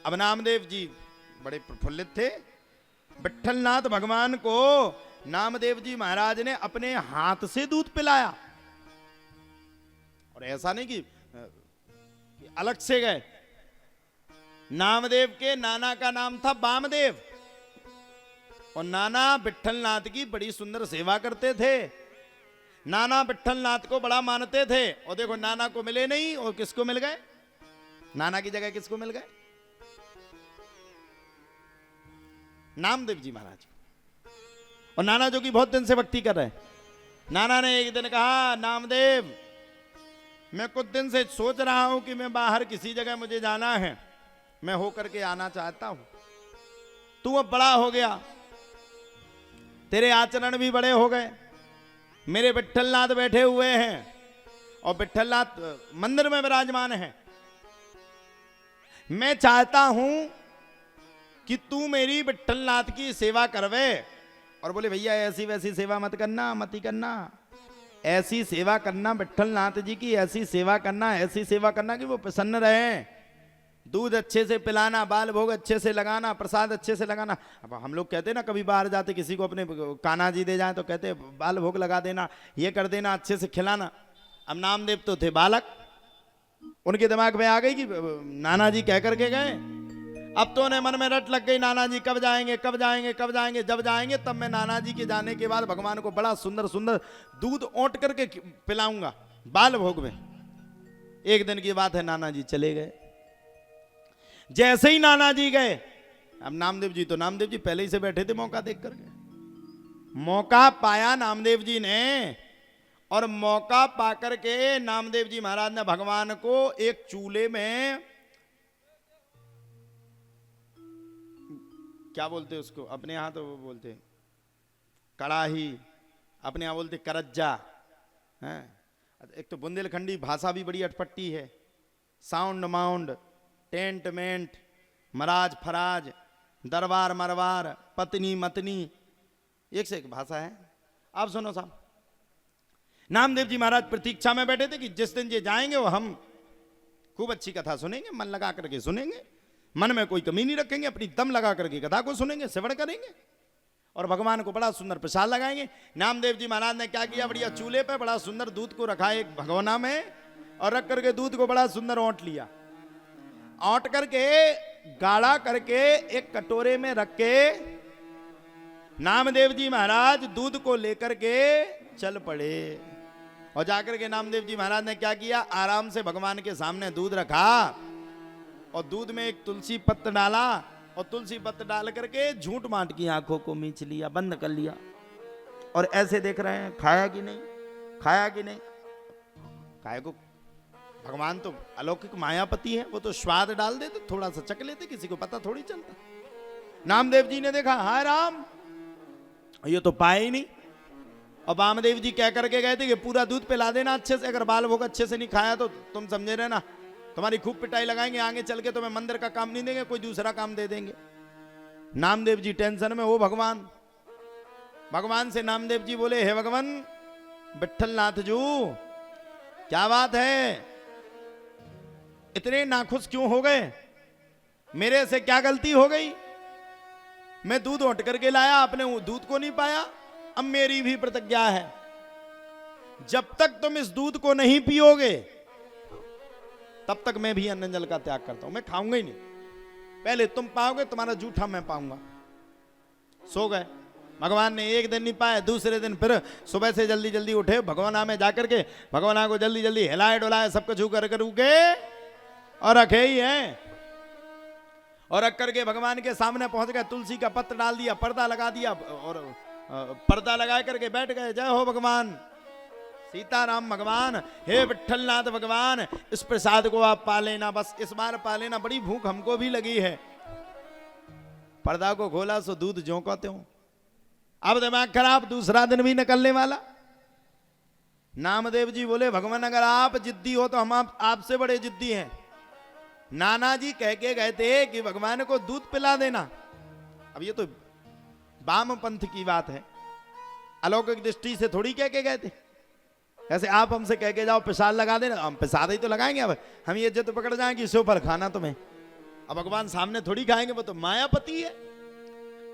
अब नामदेव जी बड़े प्रफुल्लित थे। विट्ठलनाथ भगवान को नामदेव जी महाराज ने अपने हाथ से दूध पिलाया, और ऐसा नहीं कि अलग से गए। नामदेव के नाना का नाम था वामदेव, और नाना विट्ठलनाथ की बड़ी सुंदर सेवा करते थे। नाना विट्ठलनाथ को बड़ा मानते थे, और देखो नाना को मिले नहीं और किसको मिल गए? नाना की जगह किसको मिल गए? नामदेव जी महाराज। और नाना जो कि बहुत दिन से भक्ति कर रहे हैं। नाना ने एक दिन कहा, नामदेव मैं कुछ दिन से सोच रहा हूं कि मैं बाहर किसी जगह मुझे जाना है, मैं होकर के आना चाहता हूं। तू अब बड़ा हो गया, तेरे आचरण भी बड़े हो गए, मेरे विट्ठलनाथ बैठे हुए हैं और विट्ठलनाथ मंदिर में विराजमान है। मैं चाहता हूं कि तू मेरी विट्ठलनाथ की सेवा करवे। और बोले भैया ऐसी वैसी सेवा मत करना, मत ही करना, ऐसी सेवा करना विट्ठलनाथ जी की, ऐसी सेवा करना, ऐसी सेवा करना कि वो प्रसन्न रहे। दूध अच्छे से पिलाना, बाल भोग अच्छे से लगाना, प्रसाद अच्छे से लगाना। अब हम लोग कहते ना, कभी बाहर जाते किसी को अपने कान्हा जी दे जाए तो कहते बाल भोग लगा देना, ये कर देना, अच्छे से खिलाना। अब नामदेव तो थे बालक, उनके दिमाग में आ गई कि नाना जी कह करके गए। अब तो उन्हें मन में रट लग गई, नाना जी कब जाएंगे, कब जाएंगे, कब जाएंगे। जब जाएंगे तब मैं नाना जी के जाने के बाद भगवान को बड़ा सुंदर सुंदर दूध ओंट करके पिलाऊंगा बाल भोग में। एक दिन की बात है, नाना जी चले गए। जैसे ही नाना जी गए, अब नामदेव जी पहले ही से बैठे थे मौका देख करके। मौका पाया नामदेव जी ने, और मौका पाकर के नामदेव जी महाराज ने भगवान को एक चूल्हे में, क्या बोलते उसको, अपने यहां तो वो बोलते कड़ाही, अपने यहां बोलते करज्जा है। एक तो बुंदेलखंडी भाषा भी बड़ी अटपट्टी है। साउंड माउंड, टेंट मेंट, मराज फराज, दरबार मरवार, पत्नी मतनी, एक से एक भाषा है। आप सुनो साहब, नामदेव जी महाराज प्रतीक्षा में बैठे थे कि जिस दिन ये जाएंगे वो हम खूब अच्छी कथा सुनेंगे, मन लगा करके सुनेंगे, मन में कोई कमी नहीं रखेंगे, अपनी दम लगा करके कथा को सुनेंगे, श्रवण करेंगे और भगवान को बड़ा सुंदर प्रसाद लगाएंगे। नामदेव जी महाराज ने क्या किया, बढ़िया चूल्हे पे बड़ा सुंदर दूध को रखा एक भगोना में, और रख करके दूध को बड़ा सुंदर औंट लिया। औंट करके गाढ़ा करके एक कटोरे में रख के नामदेव जी महाराज दूध को लेकर के चल पड़े। और जाकर के नामदेव जी महाराज ने क्या किया, आराम से भगवान के सामने दूध रखा और दूध में एक तुलसी पत्र डाला, और तुलसी पत्र डाल करके झूठ माट की आंखों को मींच लिया, बंद कर लिया, और ऐसे देख रहे हैं खाया कि नहीं, खाया कि नहीं। खाए को भगवान तो अलौकिक मायापति है, वो तो स्वाद डाल देते, थोड़ा सा चख लेते, किसी को पता थोड़ी चलता। नामदेव जी ने देखा, हाय राम, ये तो पाए ही नहीं। और वामदेव जी कह करके गए थे कि पूरा दूध पिला देना अच्छे से, अगर बाल भोग अच्छे से नहीं खाया तो तुम समझे रहे ना, तुम्हारी खूब पिटाई लगाएंगे, आगे चल के तुम्हें मंदिर का काम नहीं देंगे, कोई दूसरा काम दे देंगे। नामदेव जी टेंशन में, हो भगवान से नामदेव जी बोले, हे भगवान विट्ठलनाथ जू, क्या बात है, इतने नाखुश क्यों हो गए, मेरे से क्या गलती हो गई? मैं दूध उठ करके लाया, आपने दूध को नहीं पाया। अब मेरी भी प्रतिज्ञा है, जब तक तुम इस दूध को नहीं पियोगे तब तक मैं भी अन्न जल का त्याग करता हूं, मैं खाऊंगा ही नहीं, पहले तुम पाओगे, तुम्हारा जूठा मैं पाऊंगा। सो गए। भगवान ने एक दिन नहीं पाए, दूसरे दिन फिर सुबह से जल्दी जल्दी उठे, भगवाना में जाकर के भगवाना को जल्दी जल्दी हिलाए डुलाए, सब कुछ कर उगे और रखे ही है। और रख करके भगवान के सामने पहुंच गए, तुलसी का पत्र डाल दिया, पर्दा लगा दिया, और पर्दा लगा करके बैठ गए। जय हो भगवान सीताराम भगवान, हे विट्ठलनाथ भगवान, इस प्रसाद को आप पा लेना, बस इस बार पा लेना, बड़ी भूख हमको भी लगी है। पर्दा को खोला सो दूध झोंकते हो। अब दिमाग खराब, दूसरा दिन भी निकलने वाला। नामदेव जी बोले, भगवान अगर आप जिद्दी हो तो हम आपसे बड़े जिद्दी हैं। नाना जी कह के गए थे कि भगवान को दूध पिला देना। अब ये तो वाम पंथ की बात है, अलौकिक दृष्टि से थोड़ी कह के गए थे। ऐसे आप हमसे कह के जाओ प्रसाद लगा देना, हम प्रसाद ही तो लगाएंगे। अब हम ये जिद पकड़ जाएंगे, इससे ऊपर खाना तुम्हें, अब भगवान सामने थोड़ी खाएंगे, वो तो मायापति है,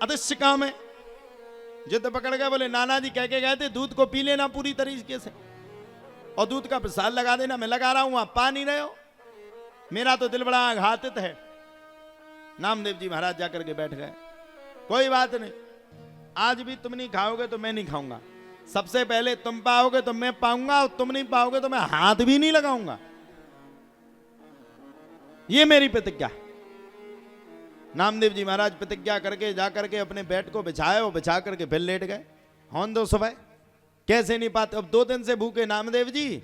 अदृश्य काम है। जिद पकड़ गए, बोले नाना जी कह के गए थे दूध को पी लेना पूरी तरीके से, और दूध का प्रसाद लगा देना। मैं लगा रहा हूं, आप पा नहीं रहे हो, मेरा तो दिल बड़ा आघातित है। नामदेव जी महाराज जाकर के बैठ गए, कोई बात नहीं, आज भी तुम नहीं खाओगे तो मैं नहीं खाऊंगा। सबसे पहले तुम पाओगे तो मैं पाऊंगा, और तुम नहीं पाओगे तो मैं हाथ भी नहीं लगाऊंगा, ये मेरी प्रतिज्ञा। नामदेव जी महाराज प्रतिज्ञा करके जाकर के अपने बेड को बिछाए और बिछा करके फिर लेट गए। हौन दो सुबह कैसे नहीं पाते। अब 2 दिन से भूखे नामदेव जी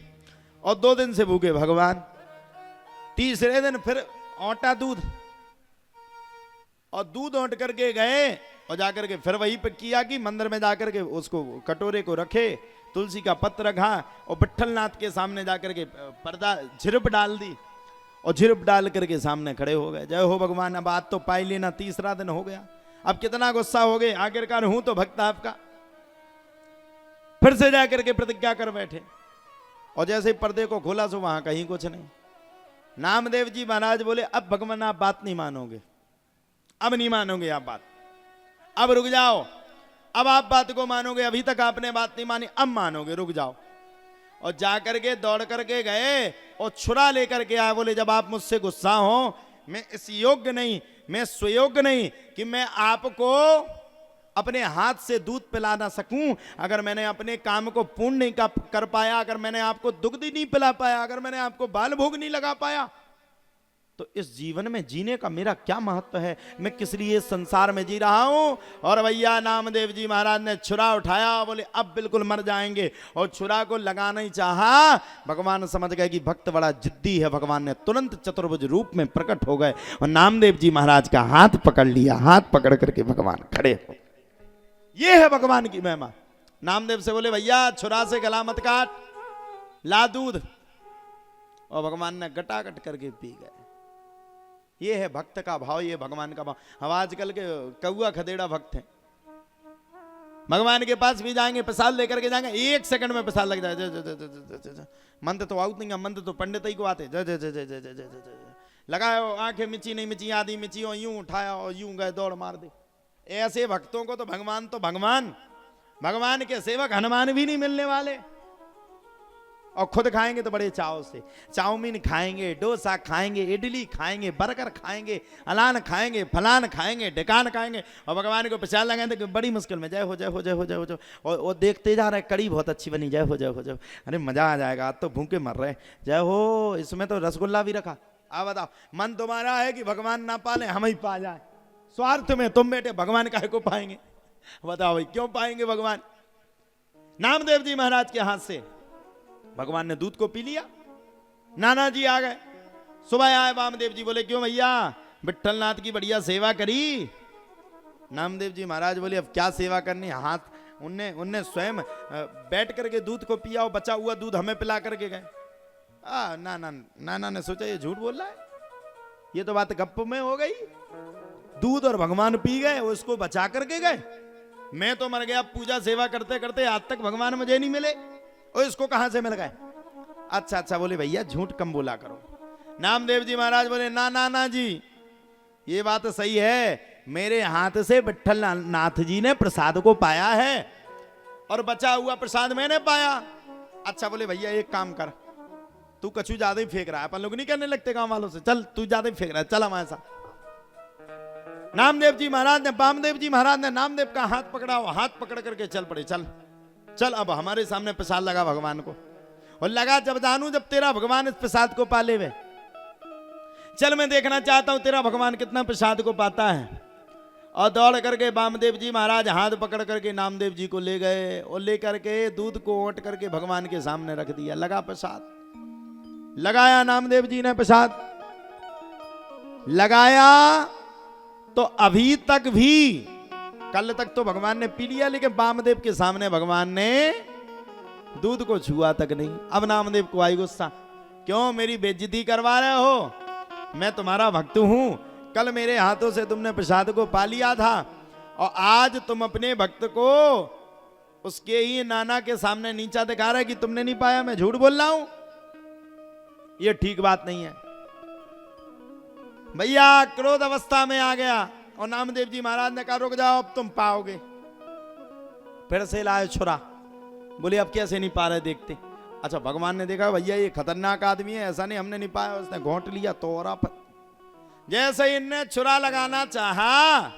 और 2 दिन से भूखे भगवान। तीसरे दिन फिर औटा दूध, और दूध औंट करके गए और जाकर के फिर वही पे किया कि मंदिर में जाकर के उसको कटोरे को रखे, तुलसी का पत्र रखा और विट्ठलनाथ के सामने जाकर के पर्दा झिरप डाल दी, और झिरप डाल करके सामने खड़े हो गए। जय हो भगवान, अब आज तो पाई लेना, तीसरा दिन हो गया, अब कितना गुस्सा हो गए, आखिरकार हूं तो भक्त आपका। फिर से जाकर के प्रतिज्ञा कर बैठे, और जैसे ही पर्दे को खोला सो वहां कहीं कुछ नहीं। नामदेव जी महाराज बोले अब भगवान आप बात नहीं मानोगे, अब नहीं मानोगे आप बात, अब रुक जाओ, अब आप बात को मानोगे, अभी तक आपने बात नहीं मानी, अब मानोगे, रुक जाओ। और जाकर के दौड़ करके गए और छुरा लेकर के आए। बोले जब आप मुझसे गुस्सा हो, मैं इस योग्य नहीं, मैं स्वयोग्य नहीं कि मैं आपको अपने हाथ से दूध पिला ना सकूं। अगर मैंने अपने काम को पूर्ण नहीं कर पाया, अगर मैंने आपको दुग्ध नहीं पिला पाया, अगर मैंने आपको बाल भोग नहीं लगा पाया, तो इस जीवन में जीने का मेरा क्या महत्व है, मैं किस लिए संसार में जी रहा हूं। और भैया नामदेव जी महाराज ने छुरा उठाया, बोले अब बिल्कुल मर जाएंगे, और छुरा को लगाना ही चाहा। भगवान समझ गए कि भक्त बड़ा जिद्दी है, भगवान ने तुरंत चतुर्भुज रूप में प्रकट हो गए और नामदेव जी महाराज का हाथ पकड़ लिया। हाथ पकड़ करके भगवान खड़े हो, ये है भगवान की महिमा। नामदेव से बोले भैया छुरा से गला मत काट, ला दूध, और भगवान ने गटागट करके पी गए। ये है भक्त का भाव, ये भगवान का भाव। हम आजकल के कौआ खदेड़ा भक्त हैं, भगवान के पास भी जाएंगे, प्रसाद लेकर के जाएंगे, 1 सेकंड में प्रसाद लग जाए। जय जय जय जय जय जय, मंत्र तो आउट नहीं, मंत्र तो पंडित ही को आते। जय जय जय जय जय जय जय, लगाओ आंखें मिची नहीं मिची, आधी मिची, और यूं उठाया और यूं गए दौड़ मार दे। ऐसे भक्तों को तो भगवान भगवान के सेवक हनुमान भी नहीं मिलने वाले। और खुद खाएंगे तो बड़े चाव से, चाउमीन खाएंगे, डोसा खाएंगे, इडली खाएंगे, बर्गर खाएंगे, अलान खाएंगे, फलान खाएंगे, ढिकान खाएंगे, और भगवान को प्रसाद लगाएंगे तो बड़ी मुश्किल में जय हो जय हो जय हो जय हो जय, और देखते जा रहे कड़ी बहुत अच्छी बनी, जय हो जय हो जय, अरे मजा आ जाएगा, आज तो भूखे मर रहे, जय हो। इसमें तो रसगुल्ला भी रखा। आप बताओ मन तुम्हारा है कि भगवान ना पाले हम ही पा जाए, स्वार्थ में तुम बेटे भगवान काहे को पाएंगे, बताओ भाई क्यों पाएंगे भगवान। नामदेव जी महाराज के हाथ से भगवान ने दूध को पी लिया। नाना जी आ गए, सुबह आए वामदेव जी, बोले क्यों भैया विट्ठलनाथ की बढ़िया सेवा करी। नामदेव जी महाराज बोले अब क्या सेवा करनी, हाथ उनने स्वयं बैठ करके दूध को पिया और बचा हुआ दूध हमें पिला करके गए। नाना ने सोचा ये झूठ बोल रहा है, ये तो बात गप्प में हो गई, दूध और भगवान पी गए, उसको बचा करके गए, मैं तो मर गया पूजा सेवा करते करते, आज तक भगवान मुझे नहीं मिले, और इसको कहां से मिल गए। अच्छा बोले भैया झूठ कम बोला करो। नामदेव जी महाराज बोले ना जी ये बात सही है, मेरे हाथ से विट्ठलनाथ जी ने प्रसाद को पाया है और बचा हुआ प्रसाद मैंने पाया। अच्छा बोले भैया एक काम कर, तू कछु ज्यादा ही फेंक रहा है, अपन लोग नहीं करने लगते गांव वालों से, चल तू ज्यादा ही फेंक रहा है, चल हमारे साथ। नामदेव जी महाराज ने वामदेव जी महाराज ने नामदेव का हाथ पकड़ा, हाथ पकड़ करके चल पड़े, चल अब हमारे सामने प्रसाद लगा भगवान को, और लगा जब जानू जब तेरा भगवान इस प्रसाद को पाले वे, चल मैं देखना चाहता हूं तेरा भगवान कितना प्रसाद को पाता है। और दौड़ करके वामदेव जी महाराज हाथ पकड़ करके नामदेव जी को ले गए, और लेकर के दूध को ओट करके भगवान के सामने रख दिया। लगा प्रसाद, लगाया नामदेव जी ने प्रसाद लगाया, तो अभी तक भी, कल तक तो भगवान ने पी लिया, लेकिन वामदेव के सामने भगवान ने दूध को छुआ तक नहीं। अब नामदेव को आई गुस्सा, क्यों मेरी बेइज्जती करवा रहे हो, मैं तुम्हारा भक्त हूं, कल मेरे हाथों से तुमने प्रसाद को पा लिया था, और आज तुम अपने भक्त को उसके ही नाना के सामने नीचा दिखा रहे कि तुमने नहीं पाया, मैं झूठ बोल रहा हूं, ये ठीक बात नहीं है। भैया क्रोध अवस्था में आ गया और नामदेव जी महाराज ने कहा रुक जाओ, अब तुम पाओगे। फिर से लाए छुरा, बोले अब कैसे नहीं पा रहे देखते। अच्छा भगवान ने देखा भैया ये खतरनाक आदमी है, ऐसा नहीं हमने नहीं पाया, उसने घोंट लिया तोरा पर। जैसे ही इनने छुरा लगाना चाहा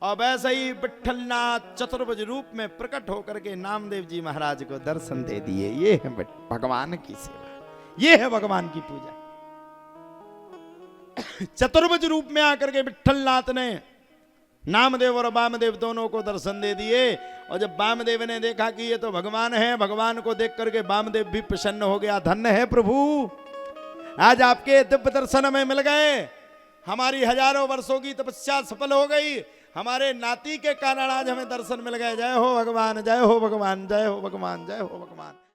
और वैसे ही विठलनाथ चतुर्भुज रूप में प्रकट होकर के नामदेव जी महाराज को दर्शन दे दिए। ये है भगवान की सेवा, ये है भगवान की पूजा। चतुर्भुज रूप में आकर के विठलनाथ ने नामदेव और वामदेव दोनों को दर्शन दे दिए। और जब वामदेव ने देखा कि ये तो भगवान है, भगवान को देख करके वामदेव भी प्रसन्न हो गया। धन्य है प्रभु, आज आपके दिव्य दर्शन हमें मिल गए, हमारी हजारों वर्षों की तपस्या सफल हो गई, हमारे नाती के कारण आज हमें दर्शन मिल गए। जय हो भगवान, जय हो भगवान, जय हो भगवान, जय हो भगवान।